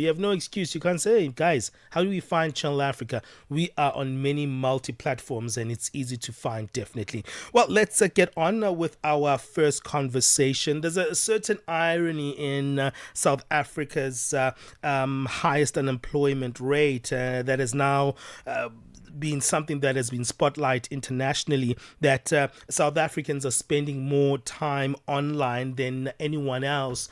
You have no excuse. You can't say, guys, how do we find Channel Africa? We are on many multi platforms and it's easy to find, definitely. Well, let's get on with our first conversation. There's a certain irony in South Africa's highest unemployment rate that is now. Been something that has been spotlight internationally, that South Africans are spending more time online than anyone else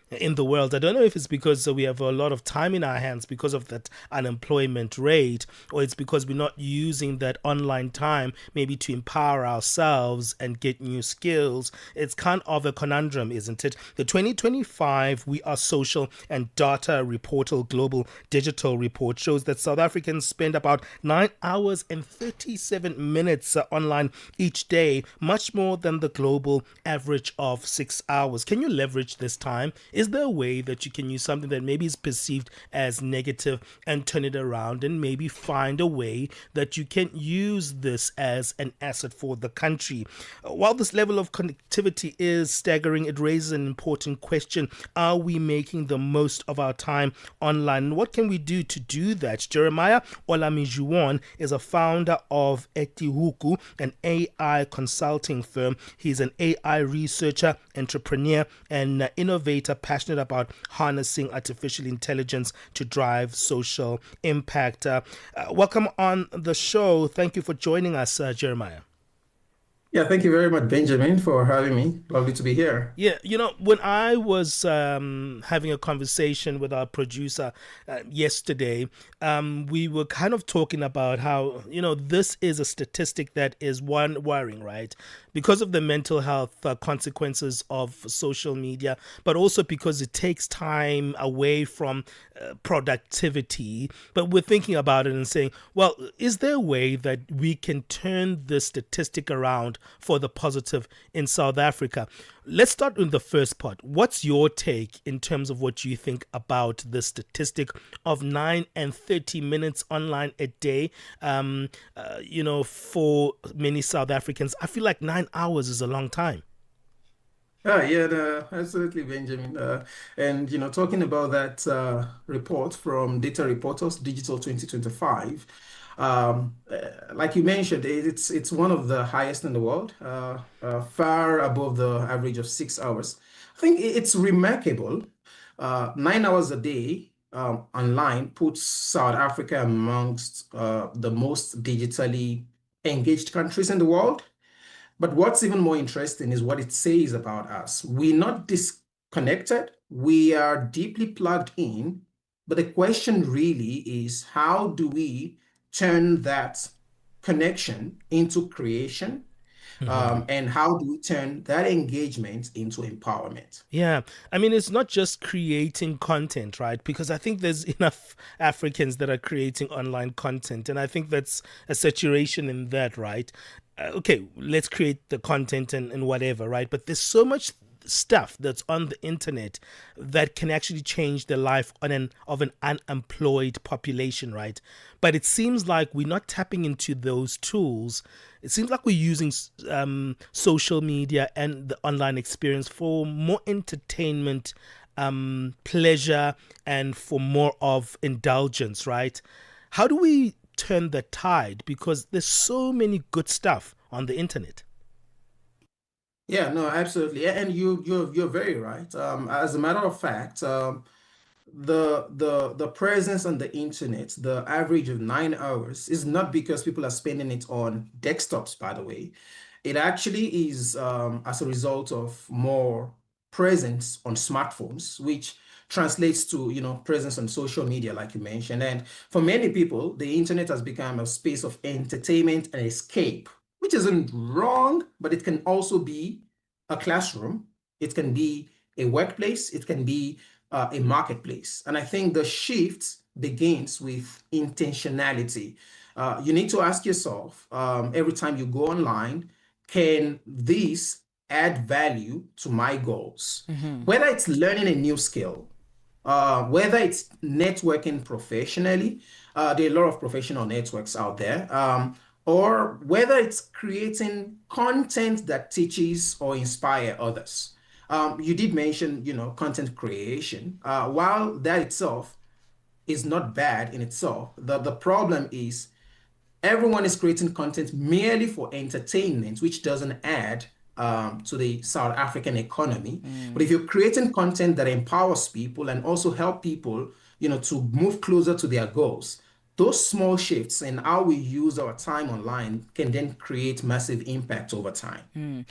in the world. I don't know if it's because we have a lot of time in our hands because of that unemployment rate, or it's because we're not using that online time maybe to empower ourselves and get new skills. It's kind of a conundrum, isn't it? The 2025 We Are Social and Data Portal Global Digital Report shows that South Africans spend about 9 hours and 37 minutes online each day, much more than the global average of 6 hours. Can you leverage this time? Is there a way that you can use something that maybe is perceived as negative and turn it around and maybe find a way that you can use this as an asset for the country? While this level of connectivity is staggering, it raises an important question. Are we making the most of our time online? What can we do to do that? Jeremiah Olamijuwon is a founder of Etihuku, an AI consulting firm. He's an AI researcher, entrepreneur, and innovator passionate about harnessing artificial intelligence to drive social impact. Welcome on the show. Thank you for joining us, Jeremiah. Yeah, thank you very much, Benjamin, for having me. Lovely to be here. Yeah, when I was having a conversation with our producer yesterday, we were kind of talking about how, this is a statistic that is one worrying, right? Because of the mental health consequences of social media, but also because it takes time away from productivity. But we're thinking about it and saying, well, is there a way that we can turn this statistic around for the positive in South Africa? Let's start with the first part. What's your take in terms of what you think about the statistic of 9 and 30 minutes online a day? For many South Africans, I feel like 9 hours is a long time. Yeah, no, absolutely, Benjamin. And talking about that report from Data Reporters Digital 2025, like you mentioned, it's one of the highest in the world, far above the average of 6 hours. I think it's remarkable. 9 hours a day online puts South Africa amongst the most digitally engaged countries in the world. But what's even more interesting is what it says about us. We're not disconnected, we are deeply plugged in. But the question really is, how do we turn that connection into creation? Mhm. And how do we turn that engagement into empowerment? Yeah, I mean, it's not just creating content, right? Because I think there's enough Africans that are creating online content, and I think that's a saturation in that, right? Okay, let's create the content and whatever, right? But there's so much stuff that's on the internet that can actually change the life of an unemployed population, right? But it seems like we're not tapping into those tools. It seems like we're using social media and the online experience for more entertainment, pleasure, and for more of indulgence, right? How do we turn the tide? Because there's so many good stuff on the internet. Yeah, no, absolutely. And you're very right. As a matter of fact, the presence on the internet, the average of 9 hours, is not because people are spending it on desktops, by the way. It actually is as a result of more presence on smartphones, which translates to, presence on social media, like you mentioned. And for many people, the internet has become a space of entertainment and escape, which isn't wrong, but it can also be a classroom. It can be a workplace. It can be a marketplace. And I think the shift begins with intentionality. You need to ask yourself every time you go online, can this add value to my goals? Hmm. Whether it's learning a new skill, whether it's networking professionally, there are a lot of professional networks out there, or whether it's creating content that teaches or inspire others. You did mention, content creation. While that itself is not bad in itself, the problem is everyone is creating content merely for entertainment, which doesn't add to the South African economy. But if you're creating content that empowers people and also help people, to move closer to their goals, those small shifts in how we use our time online can then create massive impact over time.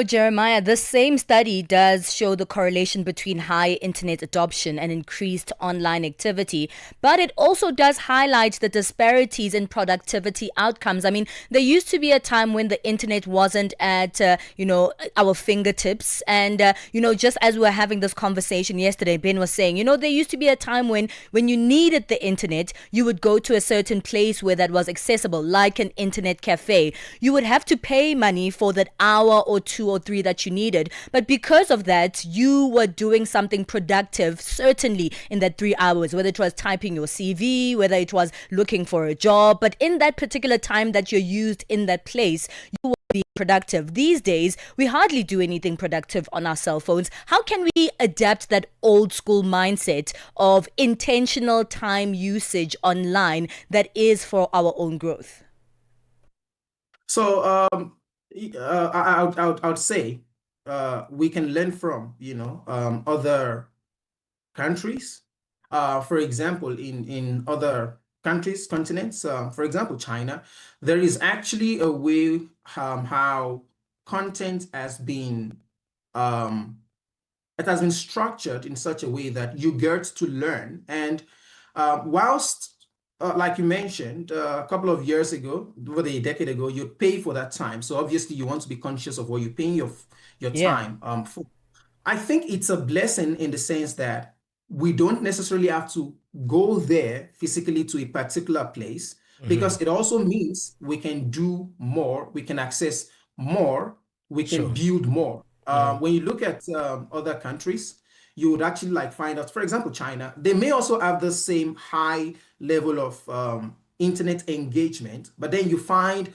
Jeremiah, this same study does show the correlation between high internet adoption and increased online activity, but it also does highlight the disparities in productivity outcomes. I mean, there used to be a time when the internet wasn't at, our fingertips. And, just as we were having this conversation yesterday, Ben was saying, there used to be a time when you needed the internet, you would go to a certain place where that was accessible, like an internet cafe. You would have to pay money for that hour or 2 or 3 that you needed. But because of that, you were doing something productive, certainly in that 3 hours, whether it was typing your CV, whether it was looking for a job. But in that particular time that you're used in that place, you were being productive. These days, we hardly do anything productive on our cell phones. How can we adapt that old school mindset of intentional time usage online that is for our own growth? So I would say we can learn from other countries. For example, in other countries, continents, for example, China, there is actually a way how content has been it has been structured in such a way that you get to learn. And whilst, like you mentioned, a couple of years ago, over a decade ago, you'd pay for that time. So obviously, you want to be conscious of what you're paying your Yeah. time for. I think it's a blessing in the sense that we don't necessarily have to go there physically to a particular place Hmm. because it also means we can do more, we can access more, we can Sure. build more. Mm. When you look at other countries, you would actually like find out, for example, China, they may also have the same high level of internet engagement, but then you find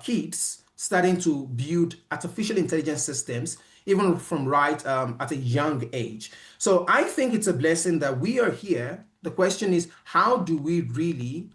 kids starting to build artificial intelligence systems even from right at a young age. So I think it's a blessing that we are here. The question is, how do we really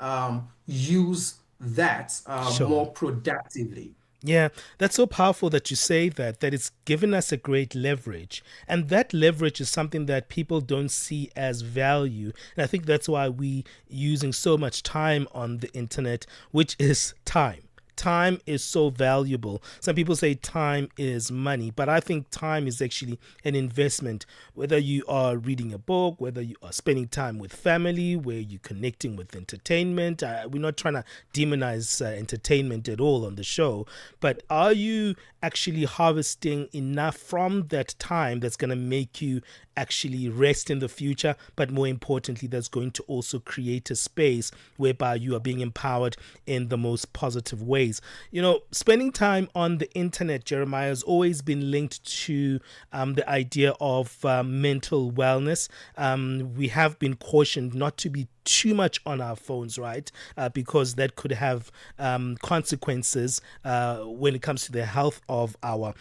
use that Sure. more productively? Yeah, that's so powerful that you say that it's given us a great leverage. And that leverage is something that people don't see as value. And I think that's why we using so much time on the internet, which is time. Time is so valuable. Some people say time is money, but I think time is actually an investment. Whether you are reading a book, whether you are spending time with family, where you're connecting with entertainment. We're not trying to demonize entertainment at all on the show, but are you actually harvesting enough from that time that's going to make you actually rest in the future, but more importantly, that's going to also create a space whereby you are being empowered in the most positive ways. Spending time on the internet, Jeremiah, has always been linked to the idea of mental wellness. We have been cautioned not to be too much on our phones, right? Because that could have consequences when it comes to the health of our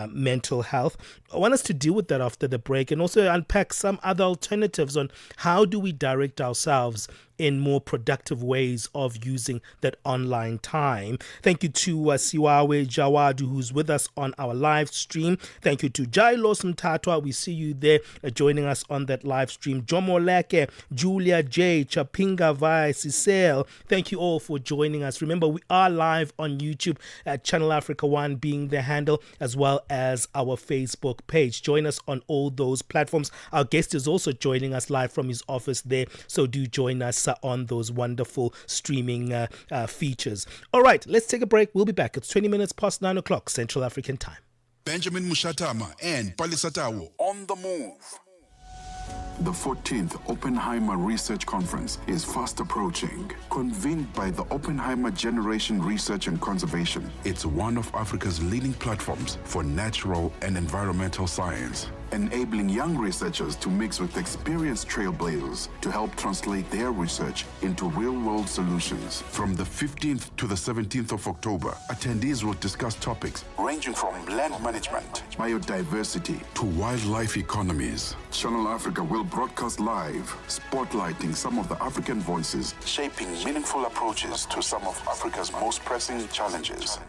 mental health. I want us to deal with that after the break and also unpack some other alternatives on how do we direct ourselves in more productive ways of using that online time. Thank you to Siwawe Jawadu, who's with us on our live stream. Thank you to Jailo Mtatwa. We see you there joining us on that live stream. Jomo Leke, Julia J, Chapinga Vai, Cicel. Thank you all for joining us. Remember, we are live on YouTube at Channel Africa 1 being the handle, as well as our Facebook page. Join us on all those platforms. Our guest is also joining us live from his office there, so do join us on those wonderful streaming features. All right, let's take a break. We'll be back. It's 20 minutes past 9 o'clock Central African time. Benjamin Mushatama and Palisatawo on the move. The 14th Oppenheimer Research Conference is fast approaching. Convened by the Oppenheimer Generation Research and Conservation, it's one of Africa's leading platforms for natural and environmental science. enabling young researchers to mix with experienced trailblazers to help translate their research into real-world solutions. From the 15th to the 17th of October, attendees will discuss topics ranging from land management, biodiversity, to wildlife economies. Channel Africa will broadcast live, spotlighting some of the African voices, shaping meaningful approaches to some of Africa's most pressing challenges.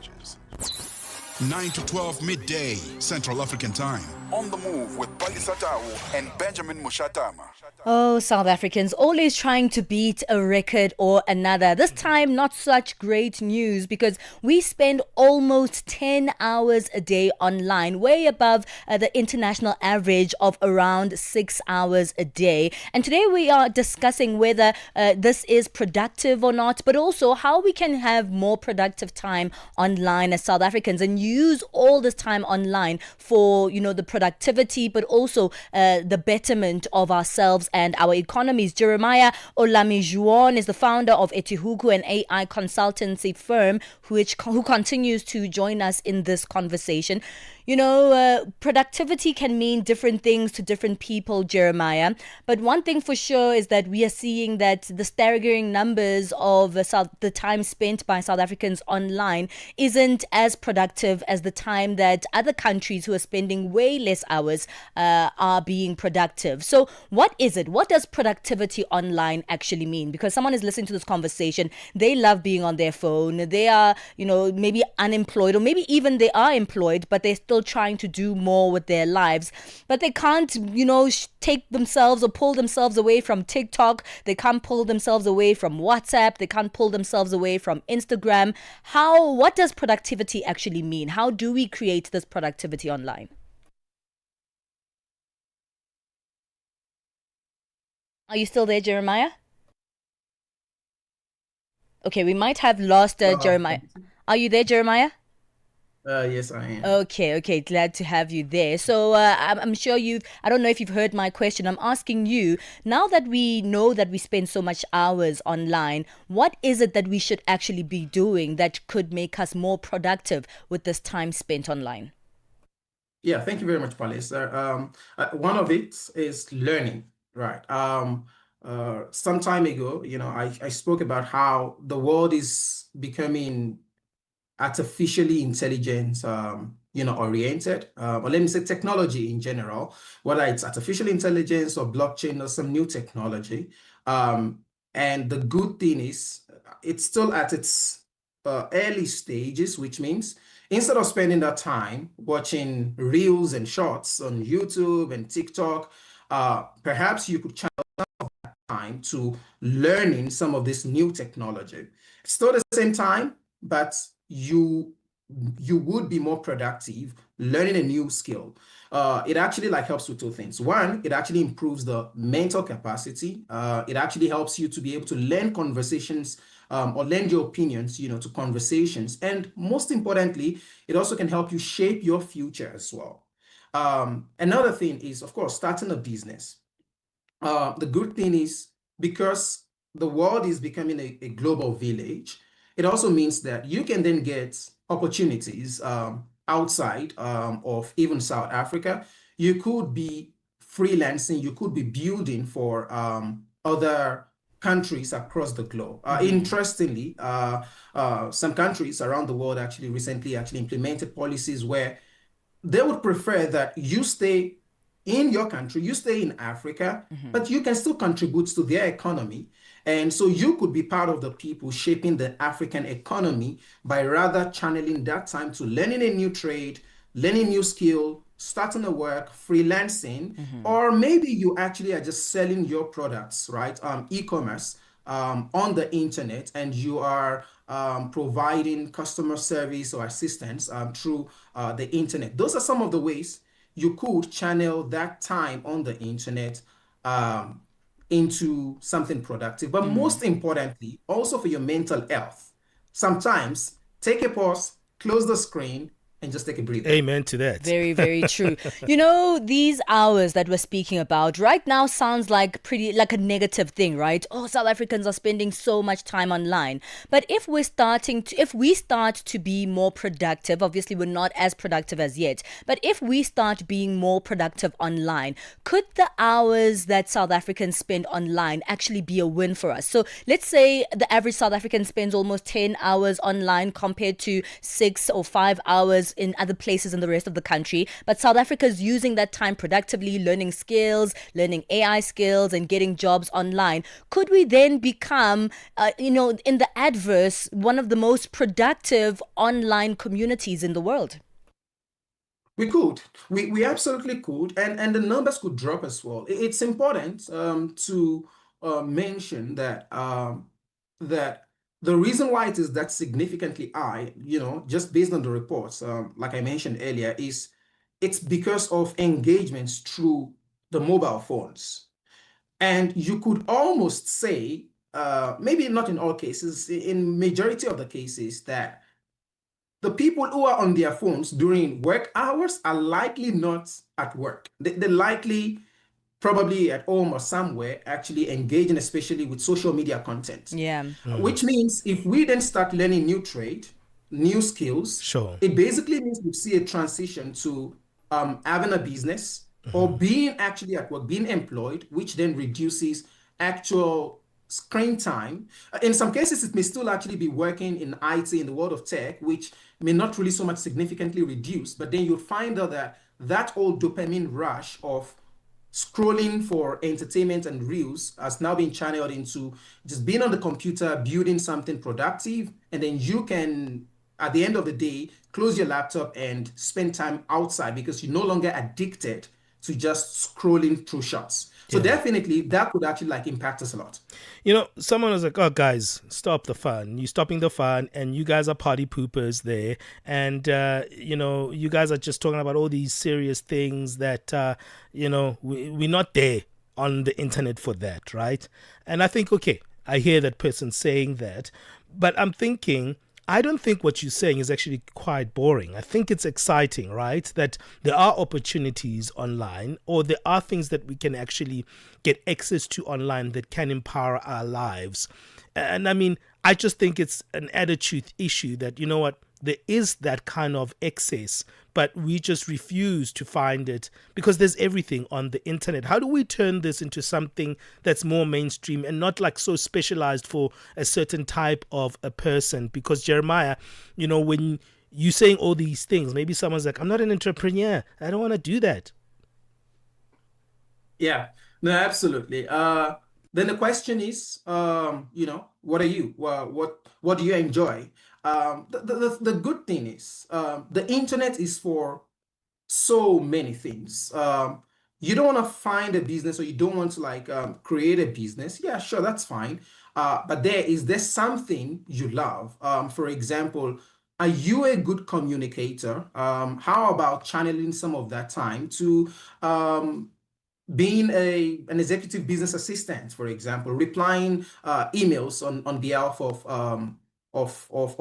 9 to 12 midday, Central African Time. On the Move with Palisata Tawo and Benjamin Mushatama. Oh, South Africans always trying to beat a record or another. This time, not such great news because we spend almost 10 hours a day online, way above the international average of around 6 hours a day. And today we are discussing whether this is productive or not, but also how we can have more productive time online as South Africans and use all this time online for, the productivity, but also the betterment of ourselves and our economies. Jeremiah Olamijuwon is the founder of Etihuku, an AI consultancy firm, who continues to join us in this conversation. Productivity can mean different things to different people, Jeremiah. But one thing for sure is that we are seeing that the staggering numbers of the time spent by South Africans online isn't as productive as the time that other countries who are spending way less hours are being productive. So what is it? What does productivity online actually mean? Because someone is listening to this conversation, they love being on their phone. They are, maybe unemployed, or maybe even they are employed, but they're still trying to do more with their lives, but they can't take themselves or pull themselves away from TikTok. They can't pull themselves away from WhatsApp. They can't pull themselves away from Instagram. What does productivity actually mean? How do we create this productivity online? Are you still there, Jeremiah? Okay, we might have lost Jeremiah. Are you there, Jeremiah? Yes, I am. Okay. Glad to have you there. So I'm sure I don't know if you've heard my question. I'm asking you, now that we know that we spend so much hours online, what is it that we should actually be doing that could make us more productive with this time spent online? Yeah, thank you very much, Palis. One of it is learning, right? Some time ago, I spoke about how the world is becoming artificially intelligence, oriented, or let me say technology in general, whether it's artificial intelligence or blockchain or some new technology. And the good thing is it's still at its early stages, which means instead of spending that time watching reels and shorts on YouTube and TikTok, perhaps you could channel time to learning some of this new technology. Still the same time, but you would be more productive learning a new skill. It actually helps with two things. One, it actually improves the mental capacity. It actually helps you to be able to learn conversations or lend your opinions, to conversations. And most importantly, it also can help you shape your future as well. Another thing is, of course, starting a business. The good thing is because the world is becoming a global village, it also means that you can then get opportunities outside of even South Africa. You could be freelancing, you could be building for other countries across the globe. Interestingly, some countries around the world recently implemented policies where they would prefer that you stay in your country, you stay in Africa, but you can still contribute to their economy. And so you could be part of the people shaping the African economy by rather channeling that time to learning a new trade, learning new skill, starting a work, freelancing, or maybe you actually are just selling your products, right? E-commerce on the internet, and you are providing customer service or assistance through the internet. Those are some of the ways you could channel that time on the internet into something productive. But most importantly, also for your mental health, sometimes take a pause, close the screen, and just take a breather. Amen to that. Very, very true. These hours that we're speaking about right now sounds like a negative thing, right? Oh, South Africans are spending so much time online. But if we start to be more productive, obviously we're not as productive as yet, but if we start being more productive online, could the hours that South Africans spend online actually be a win for us? So let's say the average South African spends almost 10 hours online compared to 6 or 5 hours in other places in the rest of the country. But South Africa is using that time productively, learning skills, learning AI skills, and getting jobs online. Could we then become, in the adverse, one of the most productive online communities in the world? We could. We absolutely could. And the numbers could drop as well. It's important to mention that the reason why it is that significantly high, just based on the reports, like I mentioned earlier, is it's because of engagements through the mobile phones. And you could almost say, maybe not in all cases, in majority of the cases, that the people who are on their phones during work hours are likely not at work. They're likely probably at home or somewhere actually engaging, especially with social media content. Yeah. Which means if we then start learning new trade, new skills, Sure. it basically means we see a transition to having a business or being actually at work, being employed, which then reduces actual screen time. In some cases, it may still actually be working in IT, in the world of tech, which may not really so much significantly reduce, but then you'll find out that that old dopamine rush of scrolling for entertainment and reels has now been channeled into just being on the computer, building something productive, and then you can, at the end of the day, close your laptop and spend time outside because you're no longer addicted to just scrolling through shots. So definitely that could actually impact us a lot. Someone was like, oh, guys, stop the fun. You're stopping the fun, and you guys are party poopers there. And, you guys are just talking about all these serious things that, we're not there on the internet for that, right? And I think, okay, I hear that person saying that, but I'm thinking, I don't think what you're saying is actually quite boring. I think it's exciting, right? That there are opportunities online, or there are things that we can actually get access to online that can empower our lives. And I mean, I just think it's an attitude issue that, there is that kind of excess, but we just refuse to find it because there's everything on the internet. How do we turn this into something that's more mainstream and not so specialized for a certain type of a person? Because Jeremiah, when you're saying all these things, maybe someone's like, I'm not an entrepreneur. I don't want to do that. Yeah, no, absolutely. Then the question is, what are you? What do you enjoy? The good thing is, the internet is for so many things. You don't want to find a business, or you don't want to create a business. Yeah, sure, that's fine. But there's something you love. For example, are you a good communicator? How about channeling some of that time to being an executive business assistant, for example, replying emails on behalf of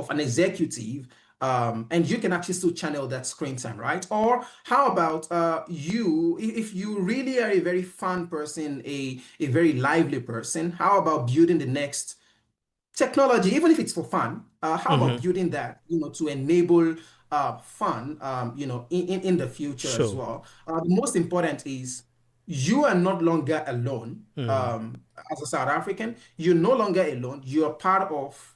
an executive, and you can actually still channel that screen time, right? Or how about if you really are a very fun person, a very lively person, how about building the next technology, even if it's for fun? How about building that, to enable fun, in the future as Sure. well? The most important is you are no longer alone. As a South African, you're no longer alone. You're part of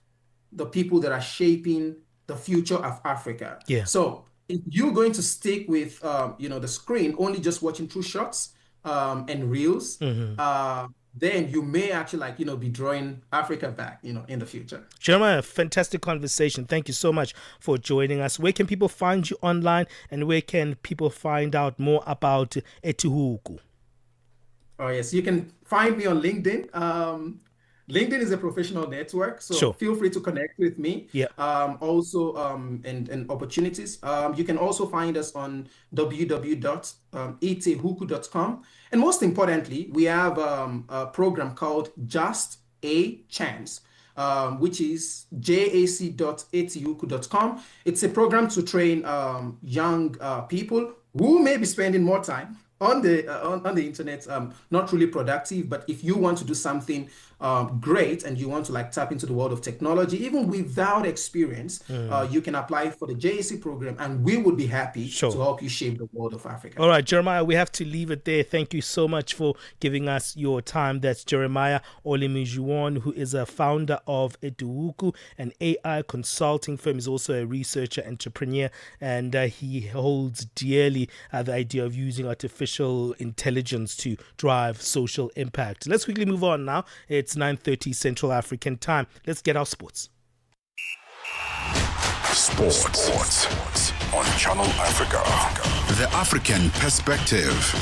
the people that are shaping the future of Africa. Yeah. So if you're going to stick with, the screen, only just watching through shots and reels, then you may actually be drawing Africa back, in the future. Jeremiah, fantastic conversation. Thank you so much for joining us. Where can people find you online, and where can people find out more about Etihuku? Oh, yes, you can find me on LinkedIn. LinkedIn is a professional network, so Sure. feel free to connect with me. Yeah. Also, and opportunities. You can also find us on www.etihuku.com. And most importantly, we have a program called Just a Chance. which is jac.etihuku.com. It's a program to train young people who may be spending more time on the internet, not really productive. But if you want to do something great and you want to like tap into the world of technology, even without experience, you can apply for the JAC program, and we would be happy to help you shape the world of Africa. All right, Jeremiah, we have to leave it there. Thank you so much for giving us your time. That's Jeremiah Olamijuwon, who is a founder of Etihuku, an AI consulting firm. He's also a researcher, entrepreneur, and he holds dearly the idea of using artificial intelligence to drive social impact. Let's quickly move on now. It's 9:30 Central African time. Let's get our sports. Sports on Channel Africa. The African perspective.